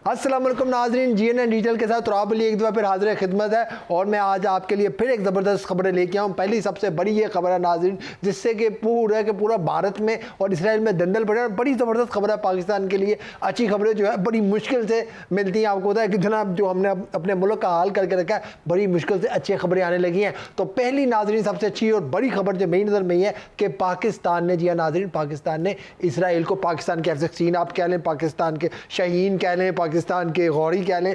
السلام علیکم ناظرین، جی این این ڈیٹیل کے ساتھ تراب علی ایک دفعہ پھر حاضر خدمت ہے اور میں آج آپ کے لیے پھر ایک زبردست خبریں لے کے آؤں. پہلی سب سے بڑی یہ خبر ہے ناظرین جس سے کہ پورا بھارت میں اور اسرائیل میں دندل پڑے. اور بڑی زبردست خبر ہے پاکستان کے لیے. اچھی خبریں جو ہے بڑی مشکل سے ملتی ہیں. آپ کو پتا ہے کہ جناب جو ہم نے اپنے ملک کا حال کر کے رکھا ہے بڑی مشکل سے اچھی خبریں آنے لگی ہیں. تو پہلی ناظرین سب سے اچھی اور بڑی خبر جو میری نظر میں یہ ہے کہ پاکستان نے، جی ہاں ناظرین، پاکستان نے اسرائیل کو، پاکستان کے F-16 آپ کہہ لیں، پاکستان کے شاہین کہہ لیں، پاکستان کے غوری کہہ لیں،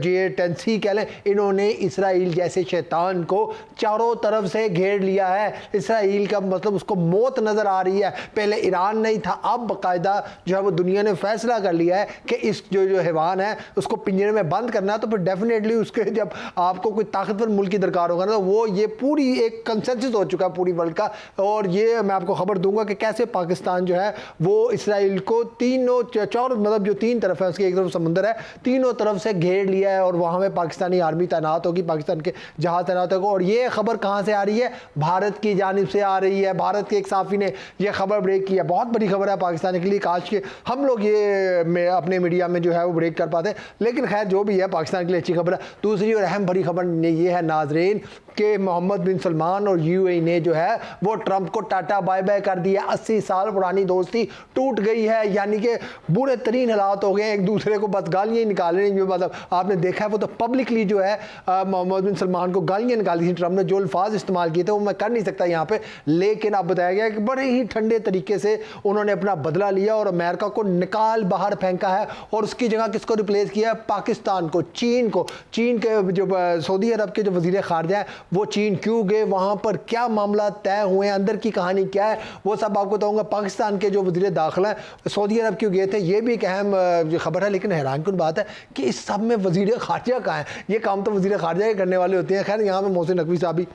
J-10C کہہ لیں، انہوں نے اسرائیل جیسے شیطان کو چاروں طرف سے گھیر لیا ہے. اسرائیل کا مطلب اس کو موت نظر آ رہی ہے. پہلے ایران نہیں تھا، اب باقاعدہ جو ہے وہ دنیا نے فیصلہ کر لیا ہے کہ اس جو حیوان ہے اس کو پنجرے میں بند کرنا ہے. تو پھر ڈیفینیٹلی اس کے جب آپ کو کوئی طاقتور ملک کی درکار ہوگا نا تو وہ یہ پوری ایک کنسنسس ہو چکا ہے پوری ورلڈ کا. اور یہ میں آپ کو خبر دوں گا کہ کیسے پاکستان جو ہے وہ اسرائیل کو مطلب جو تین طرف ہے، اس کی ایک طرف سمندر ہے، تینوں طرف سے گھیر لیا ہے اور وہاں میں پاکستانی آرمی تعینات ہوگی، پاکستان کے جہاز تعینات ہوگا. اور یہ خبر کہاں سے آ رہی ہے؟ بھارت کی جانب سے آ رہی ہے. بھارت کے ایک صحافی نے یہ خبر بریک کی ہے. بہت بڑی خبر ہے پاکستان کے لیے. کاش کہ ہم لوگ یہ اپنے میڈیا میں جو ہے وہ بریک کر پاتے ہیں، لیکن خیر جو بھی ہے پاکستان کے لیے اچھی خبر ہے. دوسری اور اہم بڑی خبر یہ ہے ناظرین کہ محمد بن سلمان اور UAE نے جو ہے وہ ٹرمپ کو ٹاٹا بائی بائی کر دیا. 80 سال پرانی دوستی ٹوٹ گئی ہے. یعنی کہ برے ترین حالات ہو گئے ہیں، ایک دوسرے کو بس گالیاں ہی نکال رہے ہیں. جو مطلب آپ نے دیکھا ہے وہ تو پبلکلی جو ہے محمد بن سلمان کو گالیاں نکالی تھیں. ٹرمپ نے جو الفاظ استعمال کیے تھے وہ میں کر نہیں سکتا یہاں پہ، لیکن اب بتایا گیا کہ بڑے ہی ٹھنڈے طریقے سے انہوں نے اپنا بدلہ لیا اور امریکہ کو نکال باہر پھینکا ہے. اور اس کی جگہ کس کو ریپلیس کیا ہے؟ پاکستان کو، چین کو. چین کے جو سعودی عرب کے جو وزیر خارجہ ہیں وہ چین کیوں گئے، وہاں پر کیا معاملات طے ہوئے ہیں، اندر کی کہانی کیا ہے، وہ سب آپ کو بتاؤں گا. پاکستان کے جو وزیر داخلہ ہیں سعودی عرب کیوں گئے تھے یہ بھی ایک اہم خبر ہے. لیکن حیران کن بات ہے کہ اس سب میں وزیر خارجہ کہاں ہے؟ یہ کام تو وزیر خارجہ کے کرنے والے ہوتے ہیں. خیر یہاں پہ محسن نقوی صاحب بھی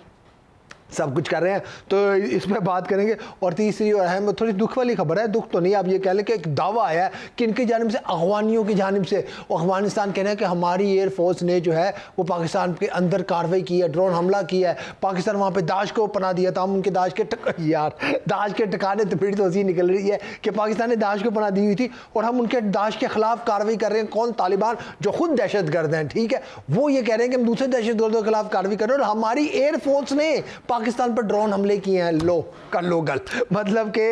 سب کچھ کر رہے ہیں تو اس پہ بات کریں گے. اور تیسری اور اہم تھوڑی دکھ والی خبر ہے، دکھ تو نہیں آپ یہ کہہ لیں کہ ایک دعویٰ آیا ہے کہ ان کی جانب سے، افغانیوں کی جانب سے، افغانستان کہنا ہے کہ ہماری ایئر فورس نے جو ہے وہ پاکستان کے اندر کارروائی کی ہے، ڈرون حملہ کیا ہے، پاکستان وہاں پہ داعش کو پناہ دیا تھا. ہم ان کے داعش کے ٹکانے تو پھر تو اسی نکل رہی ہے کہ پاکستان نے داعش کو پناہ دی ہوئی تھی اور ہم ان کے داعش کے خلاف کارروائی کر رہے ہیں. کون؟ طالبان، جو خود دہشت گرد ہیں. ٹھیک ہے، وہ یہ کہہ رہے ہیں کہ ہم دوسرے دہشت گردوں کے خلاف کارروائی کر رہے ہیں اور ہماری ایئر فورس نے پاکستان پر ڈرون حملے کیے ہیں. لو کر لو گل. مطلب کہ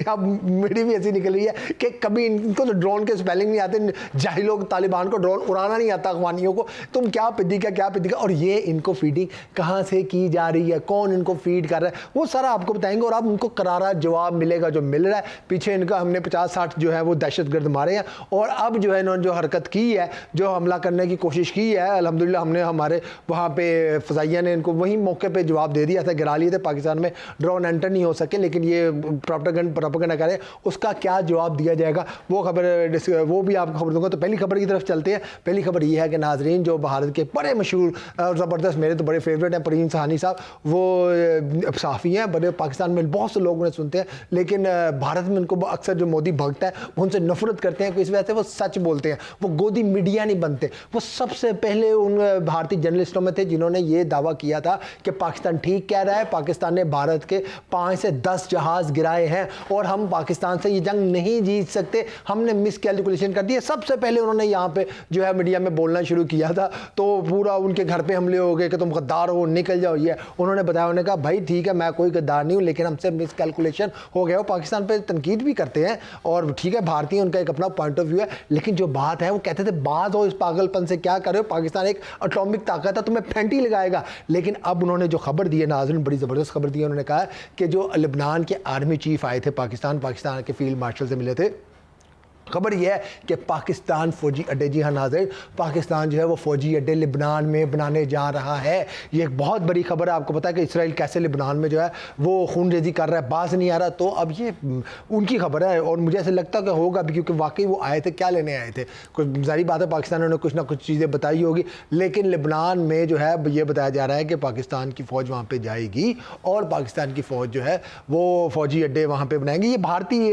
اب میڈیا بھی ایسی نکل رہی ہے کہ کبھی ان کو تو ڈرون کے سپیلنگ نہیں آتے، جاہلوں طالبان کو ڈرون اڑانا نہیں آتا، افغانیوں کو. تم کیا پدی کا. اور یہ ان کو فیڈنگ کہاں سے کی جا رہی ہے، کون ان کو فیڈ کر رہا ہے، وہ سارا آپ کو بتائیں گے. اور اب ان کو کرارا جواب ملے گا جو مل رہا ہے. پیچھے ان کا ہم نے 50-60 جو ہے وہ دہشت گرد مارے ہیں اور اب جو ہے انہوں نے جو حرکت کی ہے، جو حملہ کرنے کی کوشش کی ہے، الحمدللہ ہم نے ہمارے وہاں پہ فضائیہ نے ان کو وہی موقع پہ جواب دے دیا تھا، گرا لیے تھے. پاکستان میں ڈرون انٹر نہیں ہو سکے، لیکن یہ پروپیگنڈا کرے. اس کا کیا جواب دیا جائے گا وہ خبر، وہ بھی آپ کو خبر دوں گا. تو پہلی خبر کی طرف چلتے ہیں. پہلی خبر یہ ہے کہ ناظرین جو بھارت کے بڑے مشہور اور زبردست، میرے تو بڑے فیوریٹ ہیں، پرین سہانی صاحب، وہ صحافی ہیں، بڑے پاکستان میں بہت سے لوگ انہیں سنتے ہیں، لیکن بھارت میں ان کو اکثر جو مودی بھگتا ہے وہ ان سے نفرت کرتے ہیں کہ اس وجہ سے وہ سچ بولتے ہیں، وہ گودی میڈیا نہیں بنتے. وہ سب سے پہلے ان بھارتی جرنلسٹوں میں تھے جنہوں نے یہ دعویٰ کیا تھا کہ پاکستان ٹھیک کہہ رہا ہے، پاکستان نے بھارت کے 5 سے 10 جہاز گرائے ہیں اور ہم پاکستان سے یہ جنگ نہیں جیت سکتے، ہم نے مس کیلکولیشن کر دی ہے. سب سے پہلے انہوں نے یہاں پہ جو ہے میڈیا میں بولنا شروع کیا تھا تو پورا ان کے گھر پہ حملے ہو گئے کہ تم غدار ہو، نکل جاؤ. یہ انہوں نے بتایا، انہوں نے کہا بھائی ٹھیک ہے میں کوئی غدار نہیں ہوں لیکن ہم سے مس کیلکولیشن ہو گیا. وہ پاکستان پہ تنقید بھی کرتے ہیں اور ٹھیک ہے بھارتی ان کا ایک اپنا پوائنٹ آف ویو ہے، لیکن جو بات ہے وہ کہتے تھے بعد ہو اس پاگل پن سے، کیا کر رہے ہو، پاکستان ایک اٹامک طاقت ہے، تمہیں پھینٹی لگائے گا. لیکن اب انہوں نے جو خبر دی ہے ناظرین، بڑی زبردست خبر دی ہے. انہوں نے کہا کہ جو لبنان کے آرمی چیف آئے تھے پاکستان کے فیلڈ مارشل سے ملے تھے. خبر یہ ہے کہ پاکستان فوجی اڈے، جی ہاں ناظرین، پاکستان جو ہے وہ فوجی اڈے لبنان میں بنانے جا رہا ہے. یہ ایک بہت بڑی خبر ہے. آپ کو پتا ہے کہ اسرائیل کیسے لبنان میں جو ہے وہ خون ریزی کر رہا ہے، باز نہیں آ رہا. تو اب یہ ان کی خبر ہے اور مجھے ایسا لگتا ہے کہ ہوگا بھی، کیونکہ واقعی وہ آئے تھے، کیا لینے آئے تھے. کوئی ظاہری بات ہے پاکستان نے کچھ نہ کچھ چیزیں بتائی ہوگی، لیکن لبنان میں جو ہے یہ بتایا جا رہا ہے کہ پاکستان کی فوج وہاں پہ جائے گی اور پاکستان کی فوج جو ہے وہ فوجی اڈے وہاں پہ بنائیں گے. یہ بھارتی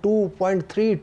2.3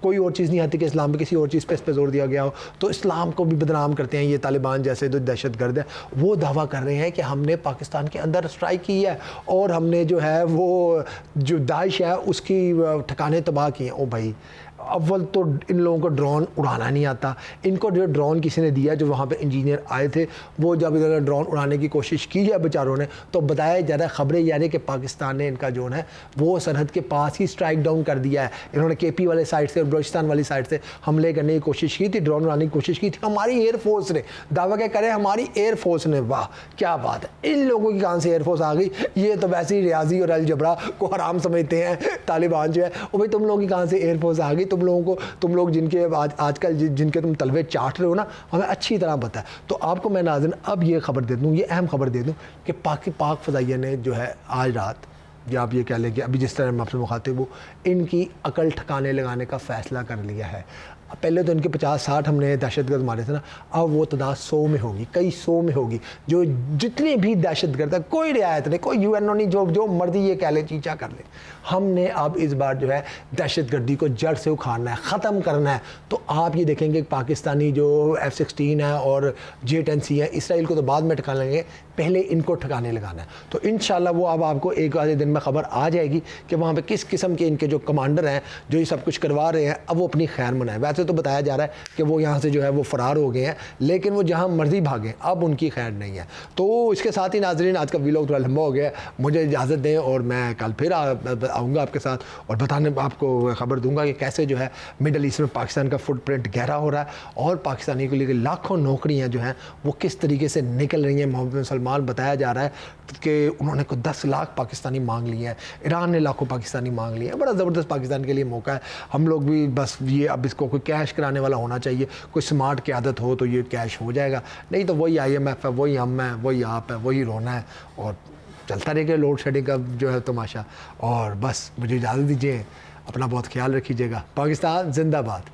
کوئی اور چیز نہیں آتی کہ اسلام پہ کسی اور چیز پہ اس پہ زور دیا گیا ہو. تو اسلام کو بھی بدنام کرتے ہیں یہ طالبان جیسے جو دہشت گرد ہیں. وہ دعویٰ کر رہے ہیں کہ ہم نے پاکستان کے اندر اسٹرائک کی ہے اور ہم نے جو ہے وہ جو داعش ہے اس کی ٹھکانے تباہ کیے ہیں. او بھائی اول تو ان لوگوں کو ڈرون اڑانا نہیں آتا. ان کو جو ڈرون کسی نے دیا, جو وہاں پہ انجینئر آئے تھے, وہ جب ادھر ڈرون اڑانے کی کوشش کی ہے بیچاروں نے, تو بتایا جا رہا ہے خبریں یعنی کہ پاکستان نے ان کا جو ہے وہ سرحد کے پاس ہی اسٹرائک ڈاؤن کر دیا ہے. انہوں نے کے پی والے سائڈ سے اور بلوچستان والی سائڈ سے حملے کرنے کی کوشش کی تھی, ڈرون اڑانے کی کوشش کی تھی. ہماری ایئر فورس نے دعویٰ کیا کرے, ہماری ایئر فورس نے, واہ کیا بات ہے. ان لوگوں کی کہاں سے ایئر فورس آ گئی؟ یہ تو ویسے ہی ریاضی اور الجبرا کو حرام سمجھتے ہیں طالبان جو ہے. او بھائی تم لوگوں کی کہاں سے ایئر فورس آ گئی؟ تم لوگ جن کے آج کل جن کے تم تلوے چاٹ رہے ہو نا, ہمیں اچھی طرح پتہ ہے. تو آپ کو میں ناظرین اب یہ خبر دے دوں, یہ اہم خبر دے دوں کہ پاک فضائیہ نے جو ہے آج رات, یا آپ یہ کہہ لیں کہ ابھی جس طرح میں آپ سے مخاطب ہوں, ان کی عقل ٹھکانے لگانے کا فیصلہ کر لیا ہے. پہلے تو ان کے 50-60 ہم نے دہشت گرد مارے تھے نا, اب وہ تعداد 100 میں ہوگی, کئی 100 میں ہوگی. جو جتنے بھی دہشت گرد ہے, کوئی رعایت نہیں, کوئی یو این او نہیں, جو مرضی یہ کہہ لے چیچا کر لے. ہم نے اب اس بار جو ہے دہشت گردی کو جڑ سے اکھاڑنا ہے, ختم کرنا ہے. تو آپ یہ دیکھیں گے پاکستانی جو F-16 ہے اور J-10C ہے, اسرائیل کو تو بعد میں ٹھکانے لگیں گے, پہلے ان کو ٹھکانے لگانا ہے. تو انشاءاللہ وہ اب آپ کو ایک آدھے دن میں خبر آ جائے گی کہ وہاں پہ کس قسم کے ان کے جو کمانڈر ہیں جو یہ سب کچھ کروا رہے ہیں, اب وہ اپنی خیر منائیں. ویسے تو بتایا جا رہا ہے کہ وہ یہاں سے جو ہے وہ فرار ہو گئے ہیں, لیکن وہ جہاں مرضی بھاگیں, اب ان کی خیر نہیں ہے. تو اس کے ساتھ ہی ناظرین آج کا ویلاگ تھوڑا لمبا ہو گیا ہے, مجھے اجازت دیں اور میں کل پھر آؤں گا آپ کے ساتھ اور بتانے آپ کو خبر دوں گا کہ کیسے جو ہے مڈل ایسٹ میں پاکستان کا فٹ پرنٹ گہرا ہو رہا ہے اور پاکستانی کو لے کے لاکھوں نوکریاں جو ہیں وہ کس طریقے سے نکل رہی ہیں. محمد بن سلمان بتایا جا رہا ہے کہ انہوں نے کوئی 10 لاکھ پاکستانی مانگ لیے ہیں, ایران نے لاکھوں پاکستانی مانگ لیے ہیں. بڑا زبردست پاکستان کے لیے موقع ہے. ہم لوگ بھی بس یہ اب اس کو کوئی کیش کرانے والا ہونا چاہیے, کوئی سمارٹ قیادت ہو تو یہ کیش ہو جائے گا, نہیں تو وہی IMF ہے, وہی ہم ہیں, وہی آپ ہے, وہی رونا ہے اور چلتا رہے گا لوڈ شیڈنگ کا جو ہے تماشا. اور بس مجھے اجازت دیجیے, اپنا بہت خیال رکھیے گا. پاکستان زندہ باد.